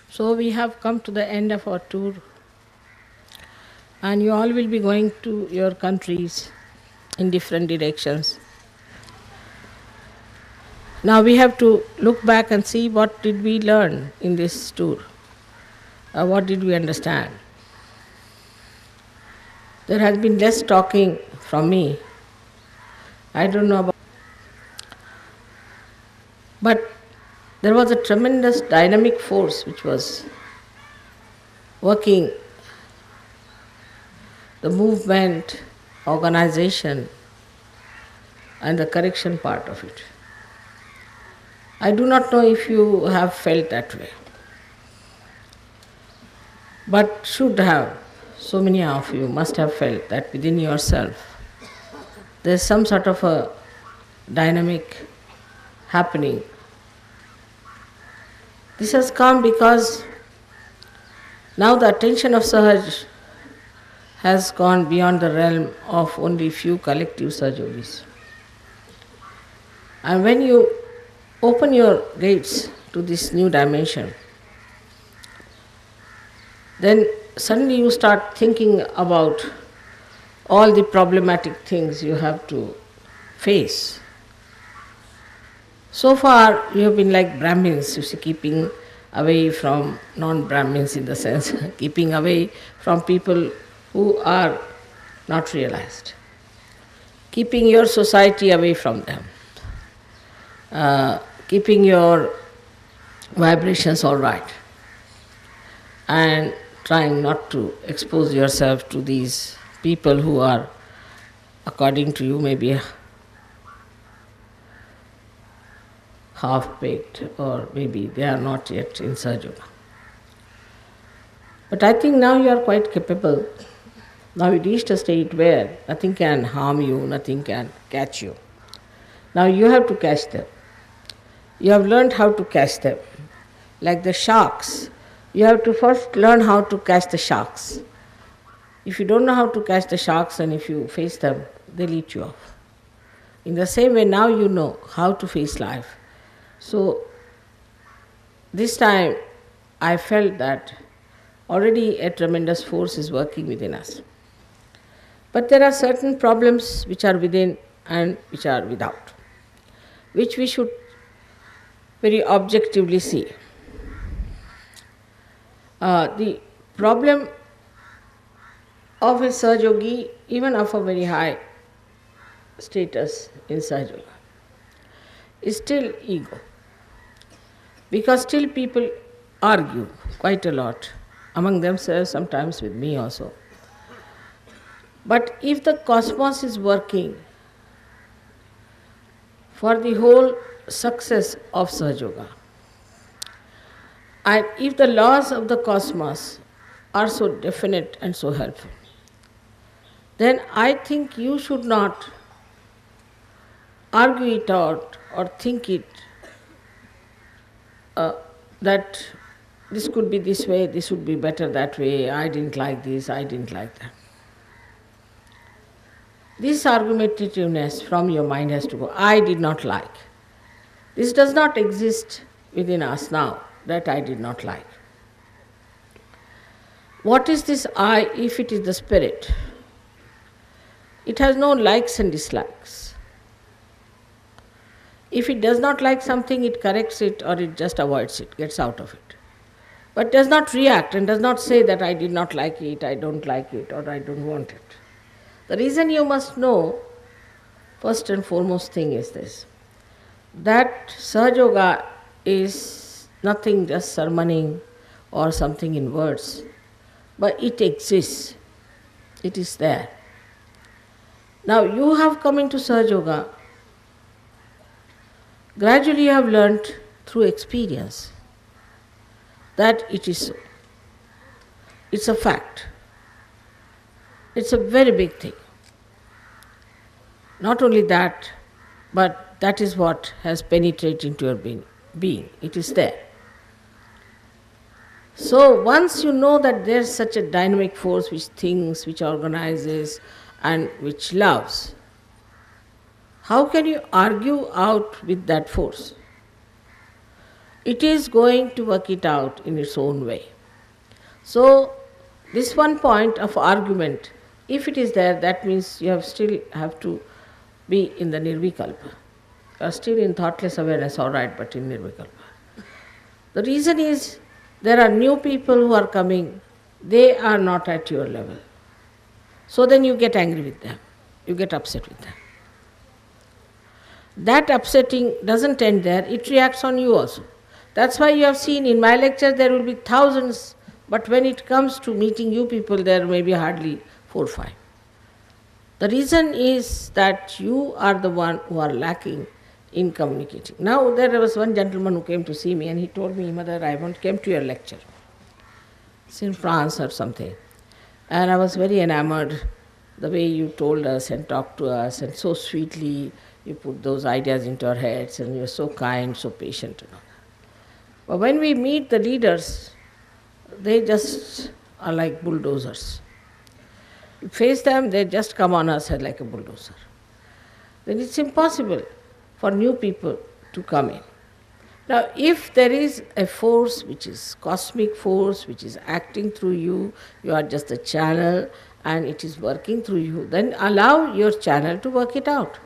So we have come to the end of our tour, and you all will be going to your countries in different directions. Now we have to look back and see what did we learn in this tour. What did we understand? There has been less talking from me. I don't know about, but there was a tremendous dynamic force which was working the movement, organization, and the correction part of it. I do not know if you have felt that way, but should have. So many of you must have felt that within yourself there's some sort of a dynamic happening. This has come because now the attention of Sahaj has gone beyond the realm of only few collective Sahajogis. And when you open your gates to this new dimension, then suddenly you start thinking about all the problematic things you have to face. So far you have been like Brahmins, you see, keeping away from non-Brahmins in the sense, keeping away from people who are not realized, keeping your society away from them, keeping your vibrations all right, and trying not to expose yourself to these people who are, according to you, maybe half-baked, or maybe they are not yet in Sahaja. But I think now you are quite capable. Now you reached a state where nothing can harm you, nothing can catch you. Now you have to catch them. You have learned how to catch them. Like the sharks, you have to first learn how to catch the sharks. If you don't know how to catch the sharks, and if you face them, they'll eat you off. In the same way, now you know how to face life. So this time I felt that already a tremendous force is working within us. But there are certain problems which are within and which are without, which we should very objectively see. The problem of a Sahajogi, even of a very high status in Sahajoga, is still ego. Because still people argue quite a lot among themselves, sometimes with me also. But if the cosmos is working for the whole success of Sahajoga, and if the laws of the cosmos are so definite and so helpful, then I think you should not argue it out or think it that this could be this way, this would be better that way, I didn't like this, I didn't like that. This argumentativeness from your mind has to go. I did not like. This does not exist within us now, that I did not like. What is this I if it is the spirit? It has no likes and dislikes. If it does not like something, it corrects it or it just avoids it, gets out of it. But does not react and does not say that I did not like it, I don't like it, or I don't want it. The reason you must know, first and foremost thing is this, that Sahajoga is nothing just sermoning or something in words, but it exists. It is there. Now you have come into Sahajoga. Gradually you have learnt through experience that it is so. It's a fact. It's a very big thing. Not only that, but that is what has penetrated into your being. It is there. So once you know that there is such a dynamic force which thinks, which organizes, and which loves, how can you argue out with that force? it is going to work it out in its own way. So, this one point of argument, if it is there, that means you still have to be in the nirvikalpa. You are still in thoughtless awareness, all right, but in nirvikalpa. The reason is there are new people who are coming, they are not at your level. So then you get angry with them, you get upset with them. That upsetting doesn't end there, it reacts on you also. That's why you have seen in my lecture there will be thousands, but when it comes to meeting you people, there may be hardly 4 or 5. The reason is that you are the one who are lacking in communicating. Now there was one gentleman who came to see me and he told me, Mother, I came to your lecture. It's in France or something. And I was very enamored the way you told us and talked to us, and so sweetly you put those ideas into our heads, and you're so kind, so patient. But when we meet the leaders, they just are like bulldozers. You face them, they just come on us like a bulldozer. Then it's impossible for new people to come in. Now, if there is a force which is cosmic force, which is acting through you, you are just a channel and it is working through you, then allow your channel to work it out.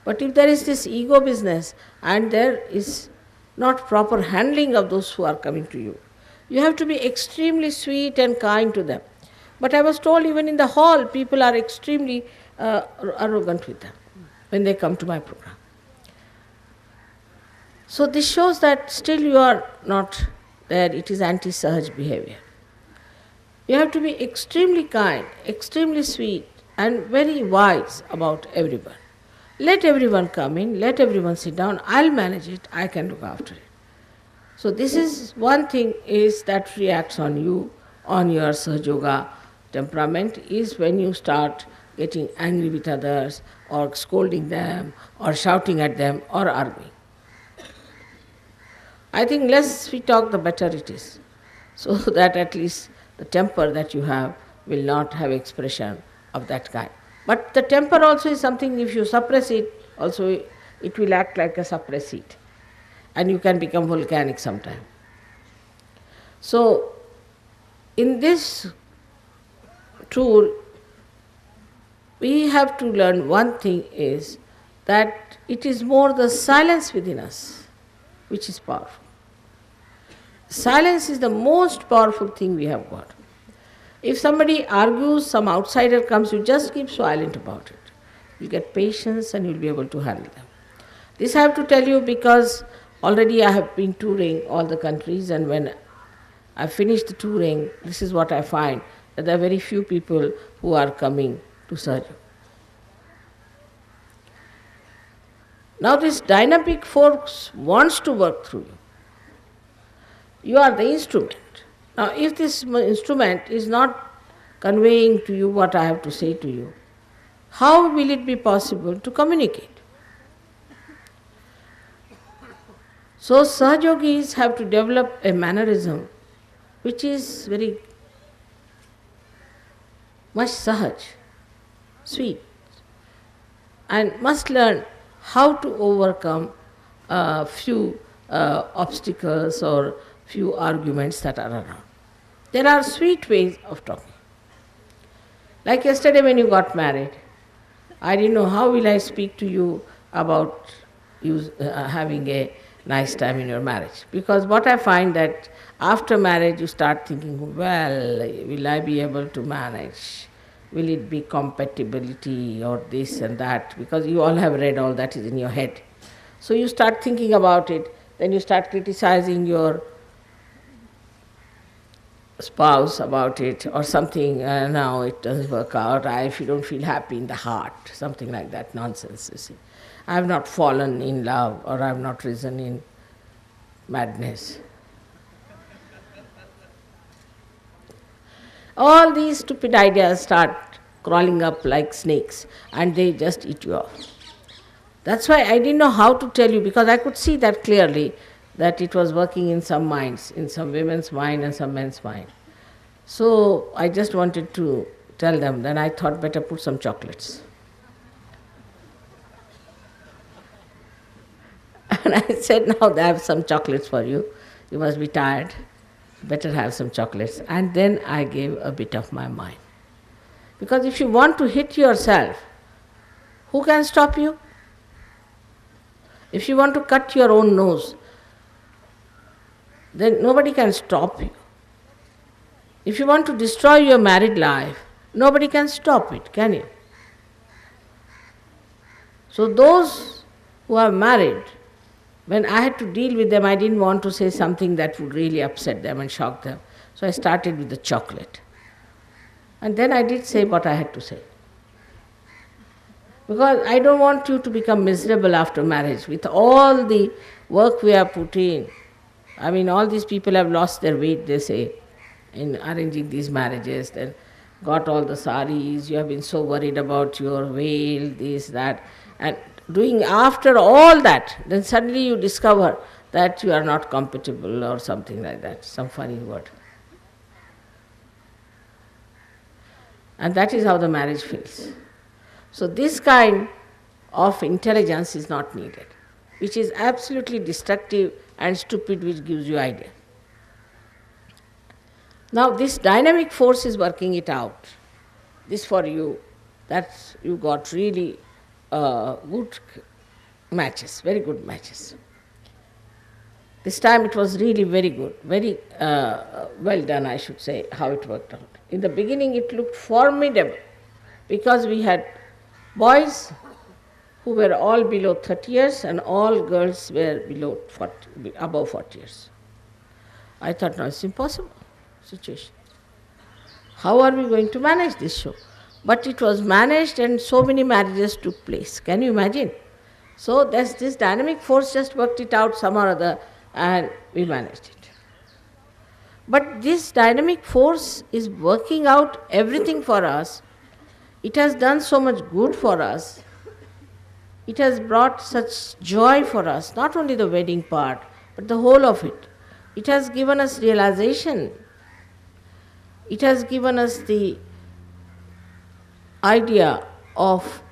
But if there is this ego business and there is not proper handling of those who are coming to you, you have to be extremely sweet and kind to them. But I was told even in the hall, people are extremely arrogant with them when they come to my program. So this shows that still you are not there, it is anti-sahaj behavior. You have to be extremely kind, extremely sweet and very wise about everyone. Let everyone come in, let everyone sit down, I'll manage it, I can look after it. So this is one thing is that reacts on you, on your Sahajoga temperament, is when you start getting angry with others or scolding them or shouting at them or arguing. I think less we talk, the better it is, so that at least the temper that you have will not have expression of that kind. But the temper also is something, if you suppress it, also it will act like a suppress heat, and you can become volcanic sometime. So, in this tour, we have to learn one thing is that it is more the silence within us which is powerful. Silence is the most powerful thing we have got. If somebody argues, some outsider comes, you just keep silent about it. You get patience and you'll be able to handle them. This I have to tell you because already I have been touring all the countries, and when I finish the touring, this is what I find, that there are very few people who are coming to Sahaja. Now this dynamic force wants to work through you. You are the instrument. Now if this instrument is not conveying to you what I have to say to you, how will it be possible to communicate? So Sahajogis have to develop a mannerism which is very much Sahaj, sweet, and must learn how to overcome a few obstacles or few arguments that are around. There are sweet ways of talking. Like yesterday when you got married, I didn't know how will I speak to you about you having a nice time in your marriage. Because what I find that after marriage you start thinking, well, will I be able to manage? Will it be compatibility or this and that? Because you all have read all that is in your head. So you start thinking about it, then you start criticizing your spouse about it or something, now it doesn't work out, if you don't feel happy in the heart, something like that nonsense, you see. I have not fallen in love or I have not risen in madness. All these stupid ideas start crawling up like snakes and they just eat you off. That's why I didn't know how to tell you, because I could see that clearly, that it was working in some minds, in some women's mind and some men's mind. So I just wanted to tell them, then I thought better put some chocolates. And I said, now I have some chocolates for you. You must be tired. Better have some chocolates. And then I gave a bit of my mind. Because if you want to hit yourself, who can stop you? If you want to cut your own nose, then nobody can stop you. If you want to destroy your married life, nobody can stop it, can you? So those who are married, when I had to deal with them, I didn't want to say something that would really upset them and shock them. So I started with the chocolate. And then I did say what I had to say. Because I don't want you to become miserable after marriage. With all the work we have put in, I mean, all these people have lost their weight, they say, in arranging these marriages. Then got all the saris, you have been so worried about your veil, this, that. And doing after all that, then suddenly you discover that you are not compatible or something like that, some funny word. And that is how the marriage feels. So this kind of intelligence is not needed, which is absolutely destructive and stupid, which gives you idea. Now this dynamic force is working it out. This for you, that you got really good matches, very good matches. This time it was really very good, very well done, I should say, how it worked out. In the beginning it looked formidable because we had boys who were all below 30 years and all girls were above 40 years. I thought, no, it's impossible situation. How are we going to manage this show? But it was managed and so many marriages took place. Can you imagine? So this dynamic force just worked it out some or other and we managed it. But this dynamic force is working out everything for us. It has done so much good for us. It has brought such joy for us, not only the wedding part, but the whole of it. It has given us realization. It has given us the idea of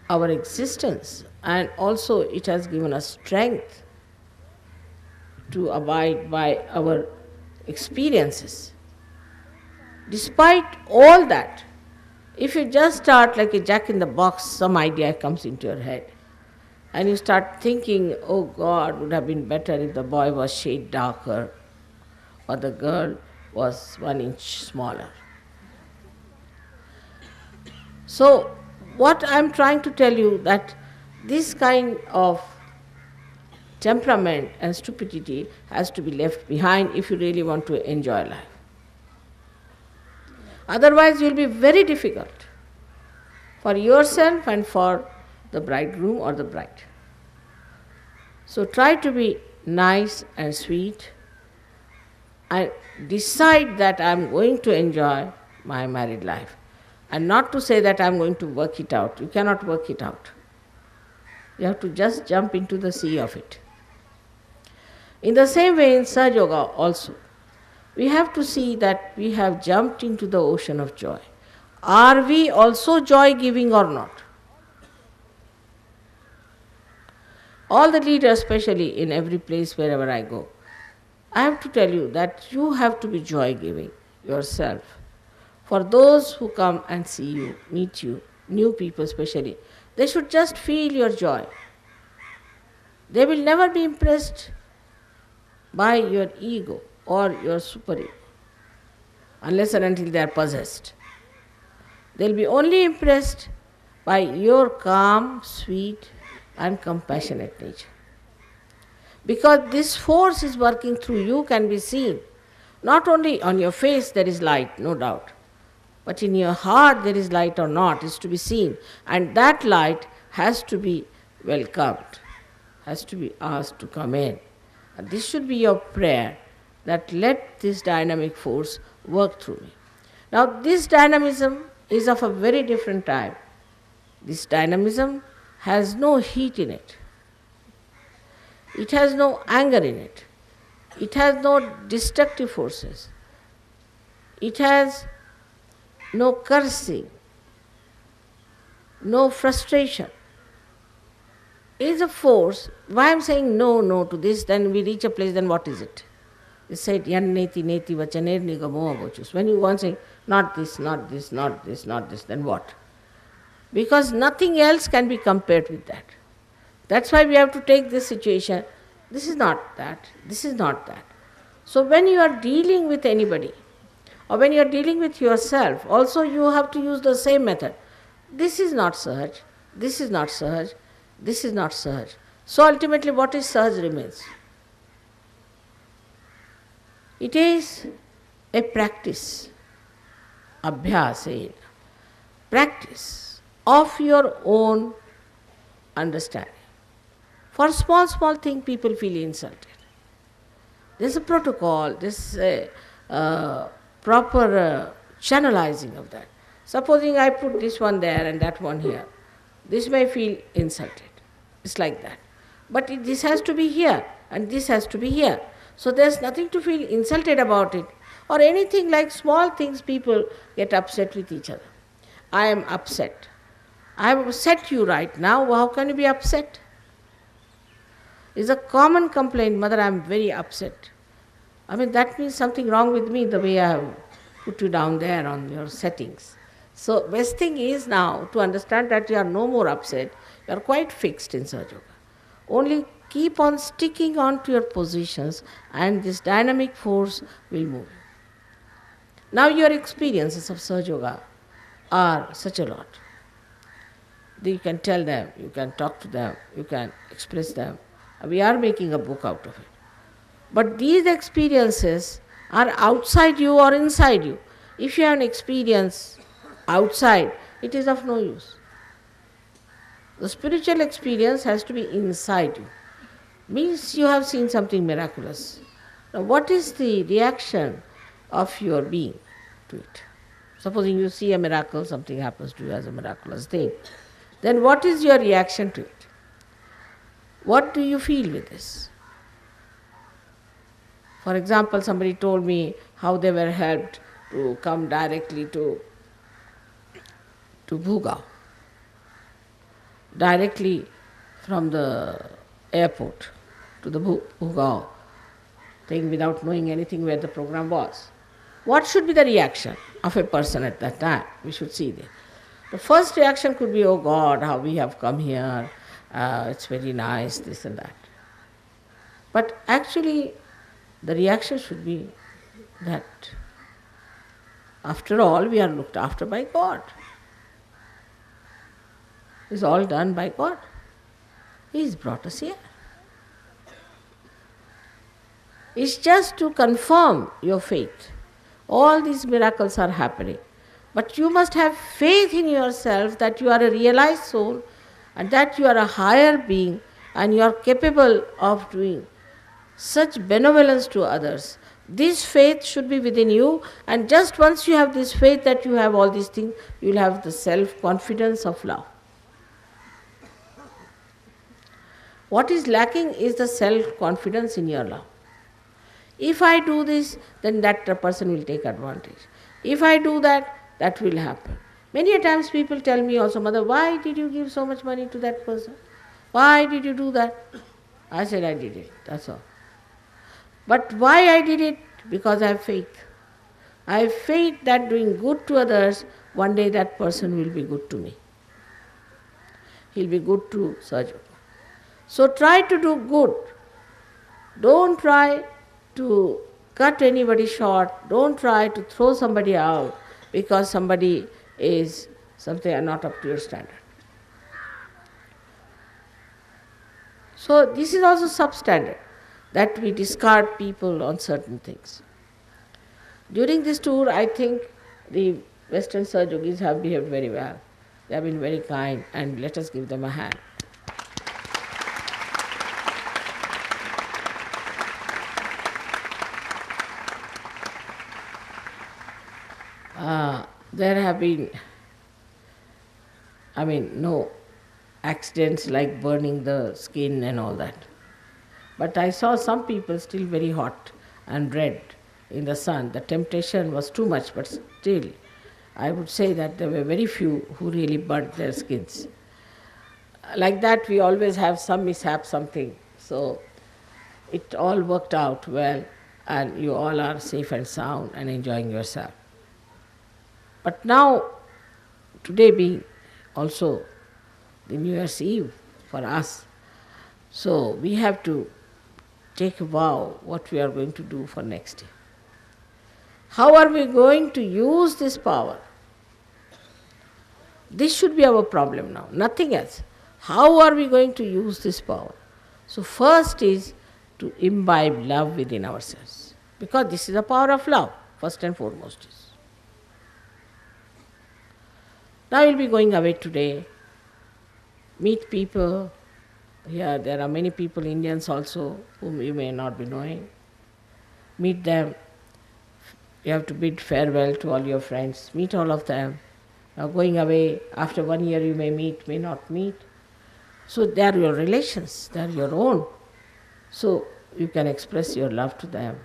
our existence, and also it has given us strength to abide by our experiences. Despite all that, if you just start like a jack in the box, some idea comes into your head, and you start thinking, oh God, would have been better if the boy was shade darker or the girl was 1 inch smaller. So what I am trying to tell you, that this kind of temperament and stupidity has to be left behind if you really want to enjoy life. Otherwise it will be very difficult for yourself and for the bridegroom or the bride. So try to be nice and sweet and decide that I am going to enjoy my married life. And not to say that I am going to work it out. You cannot work it out. You have to just jump into the sea of it. In the same way in Sahaja Yoga also, we have to see that we have jumped into the ocean of joy. Are we also joy-giving or not? All the leaders, especially in every place wherever I go, I have to tell you that you have to be joy-giving yourself. For those who come and see you, meet you, new people especially, they should just feel your joy. They will never be impressed by your ego or your superego, unless and until they are possessed. They will be only impressed by your calm, sweet and compassionate nature. Because this force is working through you, can be seen. Not only on your face there is light, no doubt, but in your heart there is light or not, is to be seen. And that light has to be welcomed, has to be asked to come in. And this should be your prayer, that let this dynamic force work through me. Now this dynamism is of a very different type. This dynamism has no heat in it. It has no anger in it. It has no destructive forces. It has no cursing, no frustration. is a force. Why I'm saying no, no to this, then we reach a place, then what is it? It said, yan neti neti vachaner nigamo avochus. When you go on saying, not this, not this, not this, not this, then what? Because nothing else can be compared with that. That's why we have to take this situation. This is not that, this is not that. So when you are dealing with anybody, or when you are dealing with yourself, also you have to use the same method. This is not Sahaj, this is not Sahaj, this is not Sahaj. So ultimately what is Sahaj remains. It is a practice, abhyas, practice of your own understanding. For small, small thing people feel insulted. There's a protocol, there's a proper channelizing of that. Supposing I put this one there and that one here, this may feel insulted. It's like that. But this has to be here and this has to be here. So there's nothing to feel insulted about it. Or anything like small things, people get upset with each other. I am upset. I have upset you right now, how can you be upset? It's a common complaint, mother, I am very upset. I mean, that means something wrong with me, the way I have put you down there on your settings. So best thing is now to understand that you are no more upset, you are quite fixed in Sahaja Yoga. Only keep on sticking on to your positions and this dynamic force will move. Now your experiences of Sahaja Yoga are such a lot. You can tell them, you can talk to them, you can express them. We are making a book out of it. But these experiences are outside you or inside you. If you have an experience outside, it is of no use. The spiritual experience has to be inside you. Means you have seen something miraculous. Now what is the reaction of your being to it? Supposing you see a miracle, something happens to you as a miraculous thing. Then what is your reaction to it? What do you feel with this? For example, somebody told me how they were helped to come directly to Bhugaon, directly from the airport to the Bhugaon thing without knowing anything where the program was. What should be the reaction of a person at that time? We should see this. The first reaction could be, oh God, how we have come here, it's very nice, this and that. But actually, the reaction should be that, after all, we are looked after by God. It's all done by God. He has brought us here. It's just to confirm your faith. All these miracles are happening. But you must have faith in yourself that you are a realized soul and that you are a higher being and you are capable of doing such benevolence to others. This faith should be within you, and just once you have this faith that you have all these things, you will have the self-confidence of love. What is lacking is the self-confidence in your love. If I do this, then that person will take advantage. If I do that, that will happen. Many a times people tell me also, Mother, why did you give so much money to that person? Why did you do that? I said, I did it, that's all. But why I did it? Because I have faith. I have faith that doing good to others, one day that person will be good to me. He'll be good to Sahaja. So try to do good. Don't try to cut anybody short. Don't try to throw somebody out because somebody is something not up to your standard. So this is also substandard, that we discard people on certain things. During this tour, I think the Western Sahaja Yogis have behaved very well. They have been very kind, and let us give them a hand. There have been, no accidents like burning the skin and all that. But I saw some people still very hot and red in the sun. The temptation was too much, but still, I would say that there were very few who really burnt their skins. Like that, we always have some mishap, something. So it all worked out well, and you all are safe and sound and enjoying yourself. But now, today being also the New Year's Eve for us, so we have to take a vow what we are going to do for next year. How are we going to use this power? This should be our problem now, nothing else. How are we going to use this power? So first is to imbibe love within ourselves, because this is the power of love, first and foremost is. Now we'll be going away today, meet people. Here there are many people, Indians also, whom you may not be knowing. Meet them. You have to bid farewell to all your friends. Meet all of them. Now going away, after 1 year you may meet, may not meet. So they are your relations, they are your own. So you can express your love to them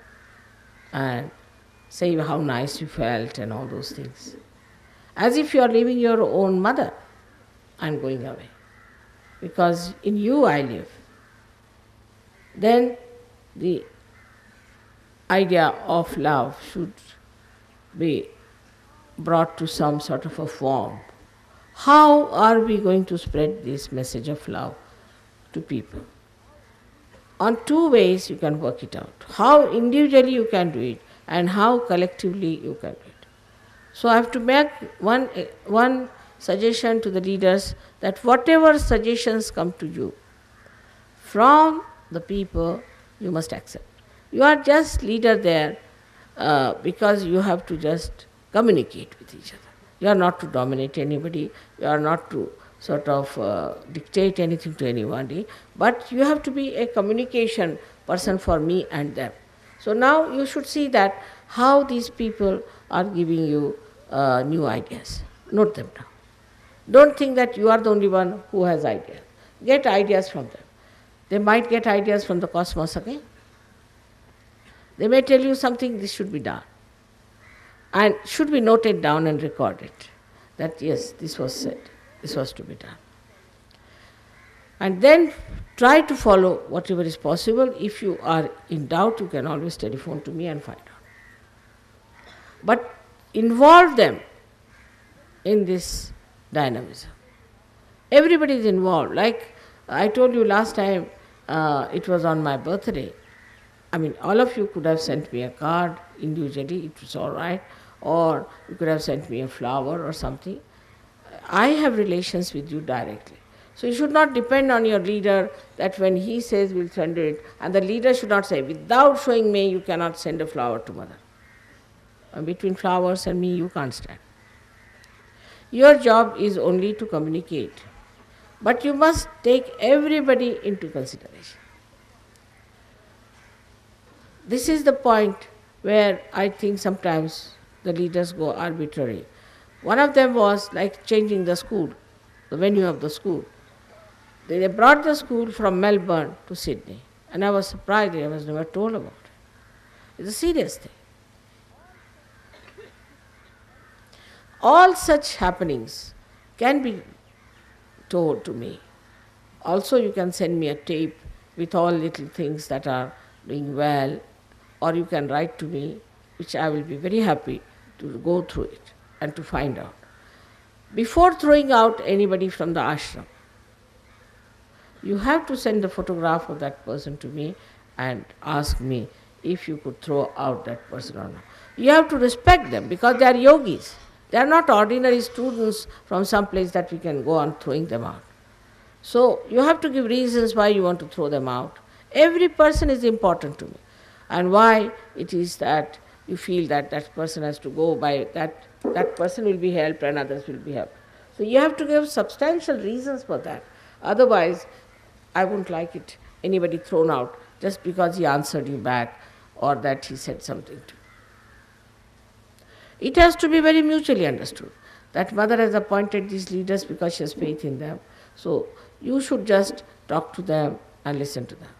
and say how nice you felt and all those things. As if you are leaving your own mother and going away. Because in you I live. Then the idea of love should be brought to some sort of a form. How are we going to spread this message of love to people? On two ways you can work it out. How individually you can do it and how collectively you can do it. So I have to make one suggestion to the leaders, that whatever suggestions come to you from the people, you must accept. You are just leader there because you have to just communicate with each other. You are not to dominate anybody, you are not to sort of dictate anything to anybody, but you have to be a communication person for me and them. So now you should see that how these people are giving you new ideas. Note them down. Don't think that you are the only one who has ideas. Get ideas from them. They might get ideas from the cosmos again. They may tell you something, this should be done. And should be noted down and recorded. That yes, this was said, this was to be done. And then try to follow whatever is possible. If you are in doubt, you can always telephone to me and find out. But involve them in this dynamism. Everybody is involved. Like I told you last time, it was on my birthday. I mean, all of you could have sent me a card individually, it was all right, or you could have sent me a flower or something. I have relations with you directly. So you should not depend on your leader that when he says we'll send it, and the leader should not say, without showing me you cannot send a flower to mother. And between flowers and me you can't stand. Your job is only to communicate, but you must take everybody into consideration. This is the point where I think sometimes the leaders go arbitrary. One of them was like changing the school, the venue of the school. They brought the school from Melbourne to Sydney, and I was surprised, I was never told about it. It's a serious thing. All such happenings can be told to me. Also you can send me a tape with all little things that are doing well, or you can write to me, which I will be very happy to go through it and to find out. Before throwing out anybody from the ashram, you have to send the photograph of that person to me and ask me if you could throw out that person or not. You have to respect them because they are yogis. They are not ordinary students from some place that we can go on throwing them out. So you have to give reasons why you want to throw them out. Every person is important to me. And why it is that you feel that that person has to go by, that person will be helped and others will be helped. So you have to give substantial reasons for that. Otherwise, I wouldn't like it, anybody thrown out just because he answered you back or that he said something to you. It has to be very mutually understood that mother has appointed these leaders because she has faith in them. So you should just talk to them and listen to them.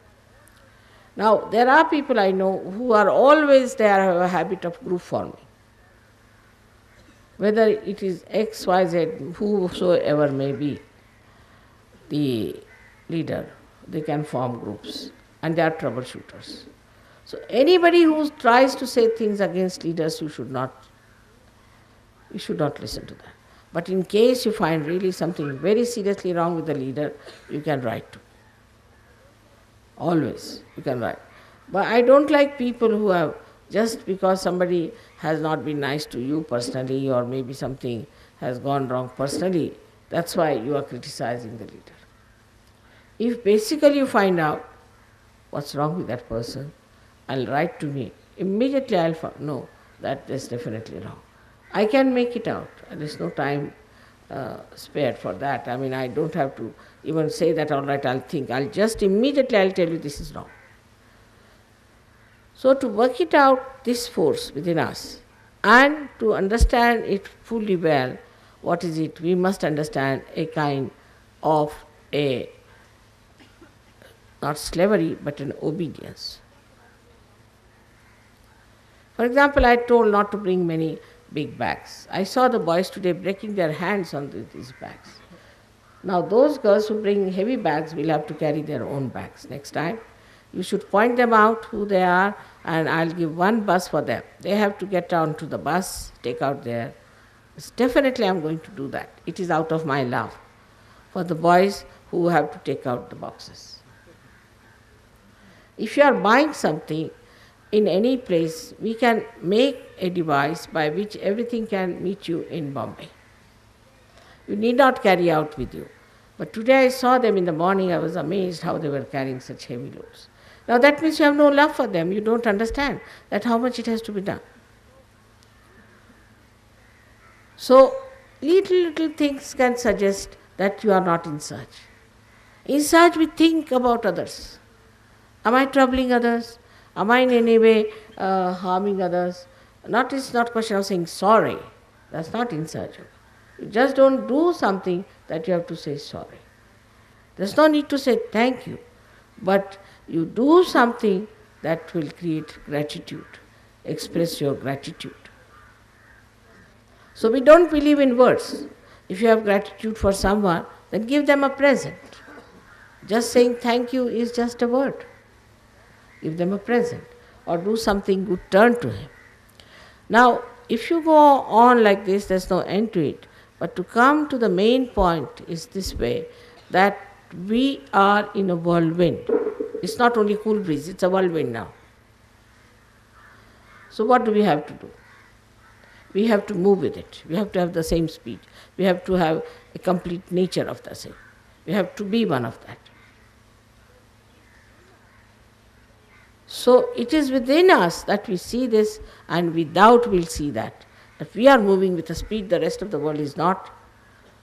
Now, there are people I know who are always there, have a habit of group forming. Whether it is X, Y, Z, whosoever may be. the leader. They can form groups, and they are troubleshooters. So anybody who tries to say things against leaders, you should not listen to that. But in case you find really something very seriously wrong with the leader, you can write to. Always you can write. But I don't like people who have, just because somebody has not been nice to you personally, or maybe something has gone wrong personally, that's why you are criticizing the leader. If basically you find out what's wrong with that person, I'll write to me. Immediately I'll know that there's definitely wrong. I can make it out. There's no time spared for that. I mean, I don't have to even say that, all right, I'll think. I'll tell you this is wrong. So to work it out, this force within us, and to understand it fully well, what is it? We must understand a kind of not slavery, but an obedience. For example, I told not to bring many big bags. I saw the boys today breaking their hands on these bags. Now those girls who bring heavy bags will have to carry their own bags next time. You should point them out who they are, and I'll give one bus for them. They have to get down to the bus, take out their... Definitely I'm going to do that. It is out of my love for the boys who have to take out the boxes. If you are buying something in any place, we can make a device by which everything can meet you in Bombay. You need not carry out with you. But today I saw them in the morning, I was amazed how they were carrying such heavy loads. Now that means you have no love for them, you don't understand that how much it has to be done. So little things can suggest that you are not in search. In search we think about others. Am I troubling others? Am I in any way harming others? It's not a question of saying sorry. That's not in search. You just don't do something that you have to say sorry. There's no need to say thank you, but you do something that will create gratitude, express your gratitude. So we don't believe in words. If you have gratitude for someone, then give them a present. Just saying thank you is just a word. Give them a present or do something good, turn to him. Now, if you go on like this, there's no end to it. But to come to the main point is this way, that we are in a whirlwind. It's not only cool breeze, it's a whirlwind now. So what do we have to do? We have to move with it. We have to have the same speed. We have to have a complete nature of the same. We have to be one of that. So it is within us that we see this, and without we'll see that we are moving with a speed the rest of the world is not.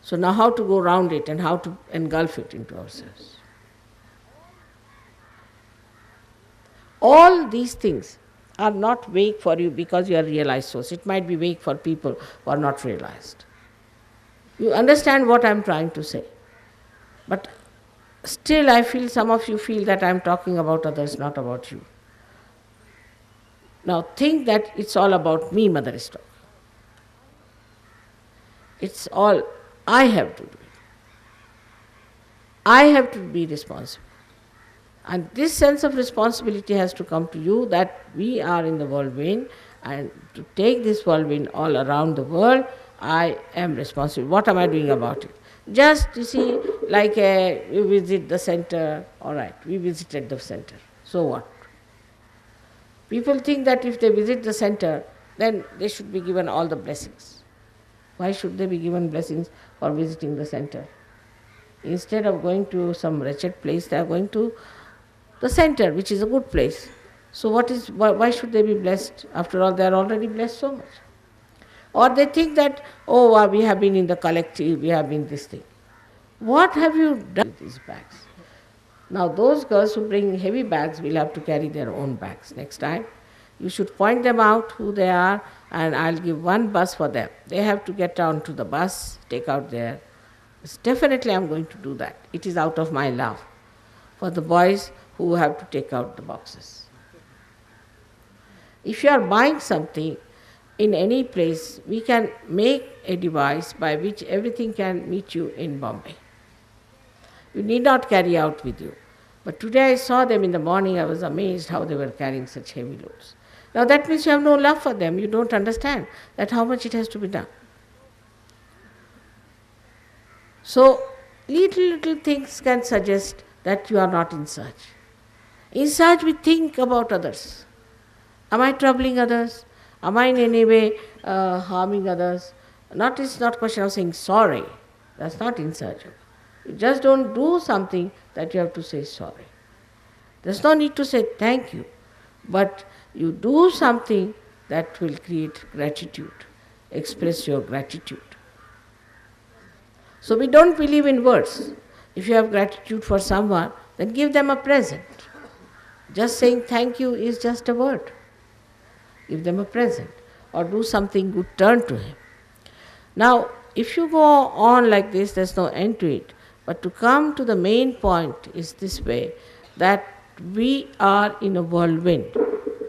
So now how to go around it and how to engulf it into ourselves. All these things are not vague for you because you are realized souls. It might be vague for people who are not realized. You understand what I am trying to say. But still I feel some of you feel that I am talking about others, not about you. Now think that it's all about me, Mother is talking. It's all I have to do. I have to be responsible. And this sense of responsibility has to come to you, that we are in the whirlwind, and to take this whirlwind all around the world, I am responsible. What am I doing about it? Just, you see, like we visit the center, all right, we visited the center. So what? People think that if they visit the center, then they should be given all the blessings. Why should they be given blessings for visiting the center? Instead of going to some wretched place, they are going to the center, which is a good place. So why should they be blessed? After all, they are already blessed so much. Or they think that, we have been in the collective, we have been this thing. What have you done with these bags? Now those girls who bring heavy bags will have to carry their own bags next time. You should point them out who they are, and I'll give one bus for them. They have to get down to the bus, take out their... Definitely I'm going to do that. It is out of my love for the boys who have to take out the boxes. If you are buying something in any place, we can make a device by which everything can meet you in Bombay. You need not carry out with you. But today I saw them in the morning, I was amazed how they were carrying such heavy loads. Now that means you have no love for them, you don't understand that how much it has to be done. So, little things can suggest that you are not in search. In search, we think about others. Am I troubling others? Am I in any way harming others? It's not a question of saying sorry. That's not in search. You just don't do something that you have to say sorry. There's no need to say thank you, but you do something that will create gratitude, express your gratitude. So we don't believe in words. If you have gratitude for someone, then give them a present. Just saying thank you is just a word. Give them a present or do something good, turn to him. Now, if you go on like this, there's no end to it. But to come to the main point is this way, that we are in a whirlwind.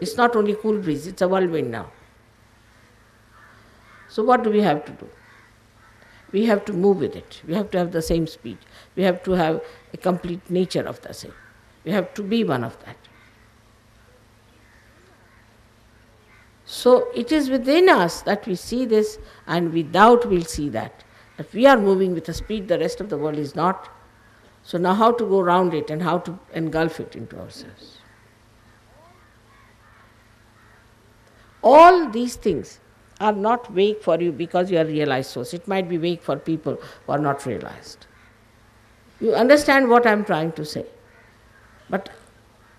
It's not only cool breeze, it's a whirlwind now. So what do we have to do? We have to move with it. We have to have the same speed. We have to have a complete nature of the same. We have to be one of that. So it is within us that we see this, and without we'll see that. That we are moving with a speed the rest of the world is not. So now how to go around it and how to engulf it into ourselves. All these things are not vague for you because you are realized souls. It might be vague for people who are not realized. You understand what I am trying to say. But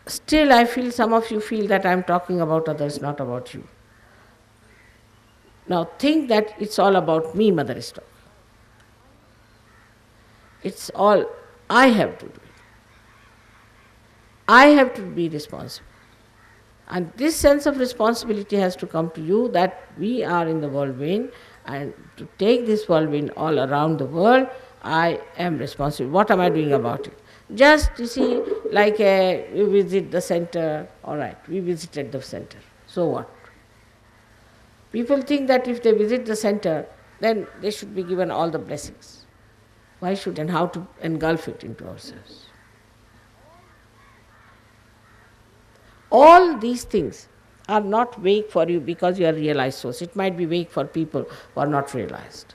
still I feel some of you feel that I am talking about others, not about you. Now think that it's all about me, Mother is talking. It's all I have to do it. I have to be responsible. And this sense of responsibility has to come to you that we are in the whirlwind, and to take this whirlwind all around the world, I am responsible. What am I doing about it? Just, you see, like we visit the center, all right, we visited the center. So what? People think that if they visit the center, then they should be given all the blessings. Why should, and how to engulf it into ourselves? All these things are not vague for you because you are realized souls. It might be vague for people who are not realized.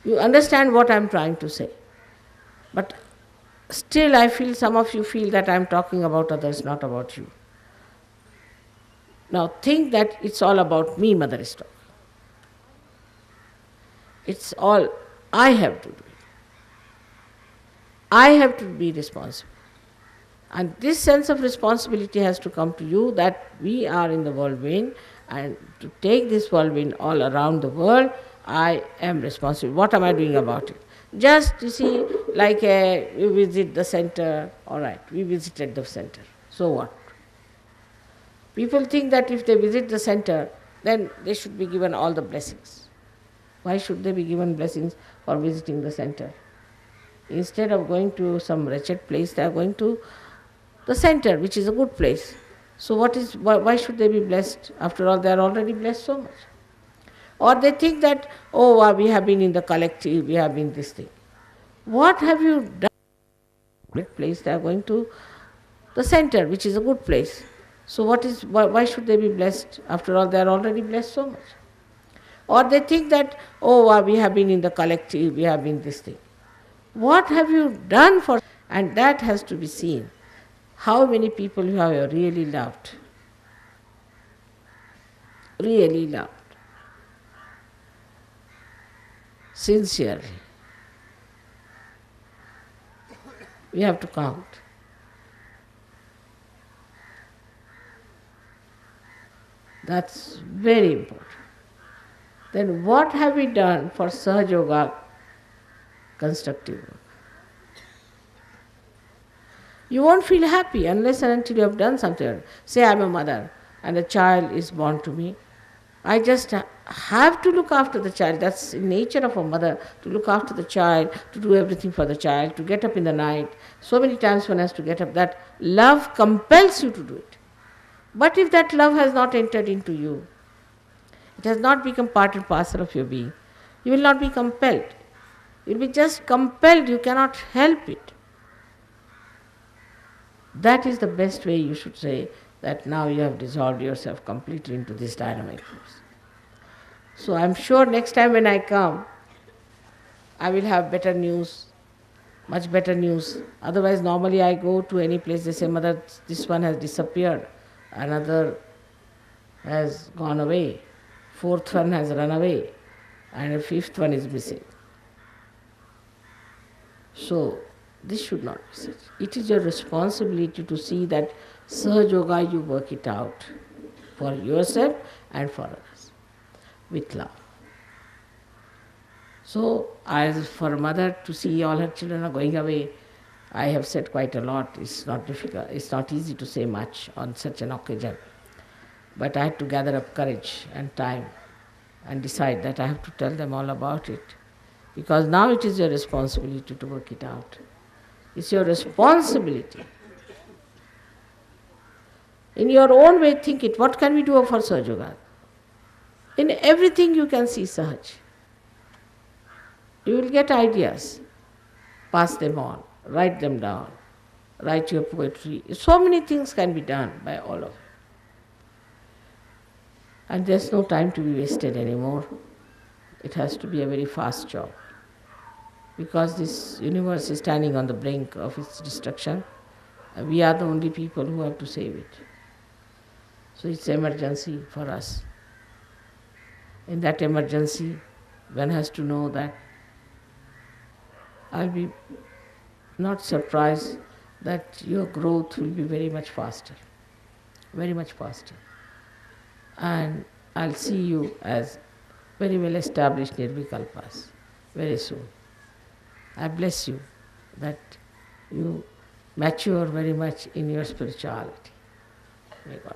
You understand what I am trying to say. But still I feel some of you feel that I am talking about others, not about you. Now think that it's all about me, Mother is talking. It's all I have to do it. I have to be responsible. And this sense of responsibility has to come to you that we are in the whirlwind, and to take this whirlwind all around the world, I am responsible. What am I doing about it? Just, you see, like we visit the center, all right, we visited the center. So what? People think that if they visit the center, then they should be given all the blessings. Why should they be given blessings for visiting the center? Instead of going to some wretched place, they are going to the center, which is a good place. So why should they be blessed? After all, they are already blessed so much. Or they think that, we have been in the collective, we have been this thing. What have you done? Great place, they are going to the center, which is a good place. So why should they be blessed? After all, they are already blessed so much. Or they think that, we have been in the collective, we have been this thing. What have you done for? And that has to be seen. How many people you have really loved? Really loved. Sincerely. We have to count. That's very important. Then what have we done for Sahaja Yoga constructive work? You won't feel happy unless and until you have done something. Say I am a mother and a child is born to me. I just have to look after the child. That's the nature of a mother, to look after the child, to do everything for the child, to get up in the night. So many times one has to get up. That love compels you to do it. But if that love has not entered into you, it has not become part and parcel of your being, you will not be compelled. You will be just compelled, you cannot help it. That is the best way you should say that now you have dissolved yourself completely into this dynamic force. So I'm sure next time when I come, I will have better news, much better news. Otherwise, normally I go to any place, they say, Mother, this one has disappeared, another has gone away, fourth one has run away, and a fifth one is missing. So, this should not be such. It is your responsibility to see that Sahaja Yoga you work it out for yourself and for others with love. So, as for a mother to see all her children are going away, I have said quite a lot. It's not difficult, it's not easy to say much on such an occasion. But I had to gather up courage and time and decide that I have to tell them all about it. Because now it is your responsibility to work it out. It's your responsibility. In your own way, think it. What can we do for Sahaja Yoga? In everything you can see Sahaj. You will get ideas. Pass them on. Write them down. Write your poetry. So many things can be done by all of you. And there's no time to be wasted anymore. It has to be a very fast job. Because this universe is standing on the brink of its destruction. We are the only people who have to save it. So it's emergency for us. In that emergency, one has to know that I'll be not surprised that your growth will be very much faster. Very much faster. And I'll see you as very well established Nirvikalpas very soon. I bless you that you mature very much in your spirituality. May God